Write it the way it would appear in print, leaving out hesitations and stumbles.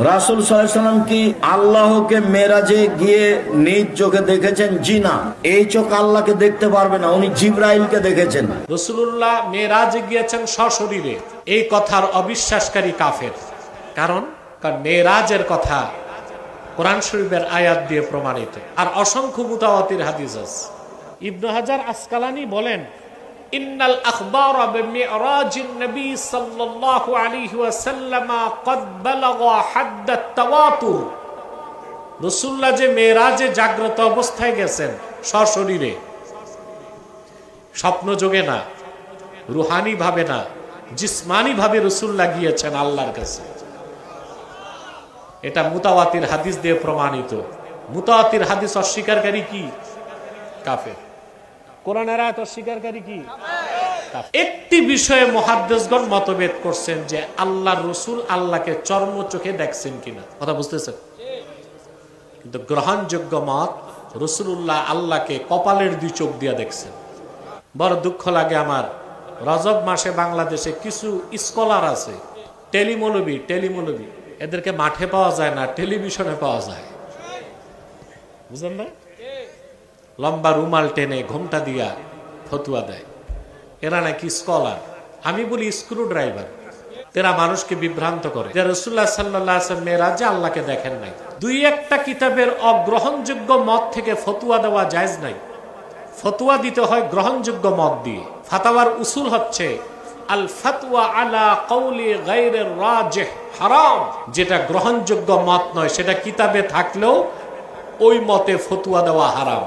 রাসূল সাল্লাল্লাহু আলাইহি ওয়াসাল্লাম কি আল্লাহকে মেরাজে গিয়ে নিজ চোখে দেখেছেন? জি না, এই চোখ আল্লাহকে দেখতে পারবে না, উনি জিবরাইলকে দেখেছেন। রাসূলুল্লাহ মেরাজে গিয়েছেন সশরীরে, এই কথার অবিশ্বাসকারী কাফের। কারণ মেরাজের কথা কোরআন শরীফের আয়াত দিয়ে প্রমাণিত, আর অসংখ্য মুতাওয়াতির হাদিস আছে। ইবনে হাজার আসকালানি বলেন, ইন্নাল আখবারা বিমিরাজিন নবী সাল্লাল্লাহু আলাইহি ওয়াসাল্লাম ক্বাদ বালাগা হাদ্দাত তাওয়াতুর। রাসূলুল্লাহ যে মেরাজে জাগ্রত অবস্থায় গেছেন সশরীরে, স্বপ্ন যোগে না, রুহানি ভাবে না, জিসমানি ভাবে রাসূলুল্লাহ গিয়েছেন আল্লাহর কাছে। এটা মুতাওয়াতির হাদিস দিয়ে প্রমাণিত। মুতাওয়াতির হাদিস অস্বীকারী কি? কাফের। কোরআনের আয়াত অস্বীকারী কি? কাফের। একটি বিষয়ে মুহাদ্দিসগণ মতভেদ করছেন যে আল্লাহর রাসূল আল্লাহকে চর্ম চোখে দেখছেন কিনা। কথা বুঝতেছেন? কিন্তু গ্রহণযোগ্য মত, রাসূলুল্লাহ আল্লাহকে কপালের দুই চোখ দিয়ে দেখছেন। বড় দুঃখ লাগে আমার, রজব মাসে বাংলাদেশে কিছু স্কলার আছে, টেলিমৌলবী, এদেরকে মাঠে পাওয়া যায় না, টেলিভিশনে পাওয়া যায়। বুঝলেন না? লম্বা রুমাল টেনে ঘোমটা দিয়া ফতুয়া দেয়, এরা নাকি স্কলার। আমি বলি স্ক্রু ড্রাইভার। এরা মানুষকে বিভ্রান্ত করে যে রাসূলুল্লাহ সাল্লাল্লাহু আলাইহি ওয়াসাল্লাম মেরাজে আল্লাহকে দেখেন নাই। দুই একটা কিতাবের অগ্রহণযোগ্য মত থেকে ফতুয়া দেওয়া জায়েজ নাই। ফতুয়া দিতে হয় গ্রহণযোগ্য মত দিয়ে। ফাতাওয়ার উসুল হচ্ছে আল ফাতওয়া আলা কওলি গায়রির রাজিহ হারাম। যেটা গ্রহণযোগ্য মত নয় সেটা কিতাবে থাকলেও ওই মতে ফতুয়া দেওয়া হারাম।